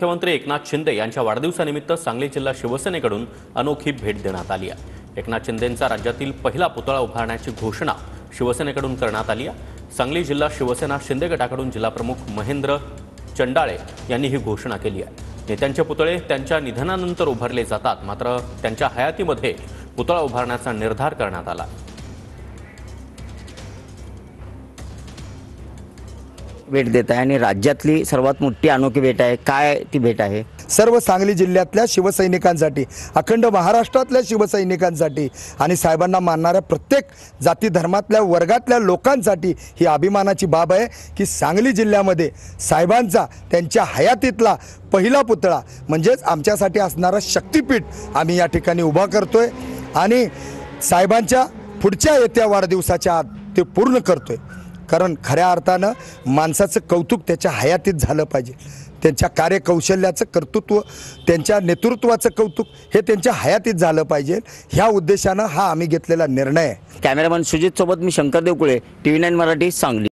मुख्यमंत्री एकनाथ शिंदे यांच्या वाढदिवसानिमित्त सांगली जिल्हा शिवसेनेकडून अनोखी भेट देण्यात आली आहे। एकनाथ शिंदेंचा राज्यातील पहिला पुतळा उभारण्याची घोषणा शिवसेनेकडून करण्यात आली आहे। सांगली जिल्हा शिवसेना शिंदे गटाकडून जिल्हाप्रमुख महेंद्र चंडाळे यांनी ही घोषणा केली आहे। नेत्यांचे पुतळे त्यांच्या निधनानंतर उभारले जातात, मात्र त्यांच्या हयातीमध्ये पुतळा उभारण्याचा निर्धार करण्यात आला। भेट देत आहे आणि राज्यातली सर्वात मोठी अनोखी भेट आहे। काय ती भेट आहे? सर्व सांगली जिल्ह्यातल्या शिवसैनिकांसाठी, अखंड महाराष्ट्रातल्या शिवसैनिकांसाठी आणि साहेबांना मानणाऱ्या प्रत्येक जाती धर्मातल्या वर्गातल्या लोकांसाठी ही अभिमानाची बाब आहे की सांगली जिल्ह्यामध्ये साहेबांचा त्यांच्या हयातीतला पहिला पुतळा म्हणजेच आमच्यासाठी असणारा शक्तिपीठ आम्ही या ठिकाणी उभा करतोय आणि साहेबांच्या पुढच्या येत्या वाढदिवसाच्या आत ते पूर्ण करतोय। कारण खऱ्या अर्थानं माणसाचं कौतुक त्याच्या हयातीत झालं पाहिजे, त्यांच्या कार्यकौशल्याचं कर्तृत्व, त्यांच्या नेतृत्वाचं कौतुक हे त्यांच्या हयातीत झालं पाहिजे। ह्या उद्देशानं हा आम्ही घेतलेला निर्णय आहे। कॅमेरामन सुजित सोबत मी शंकर देवकुळे, TV9 मराठी, सांगली।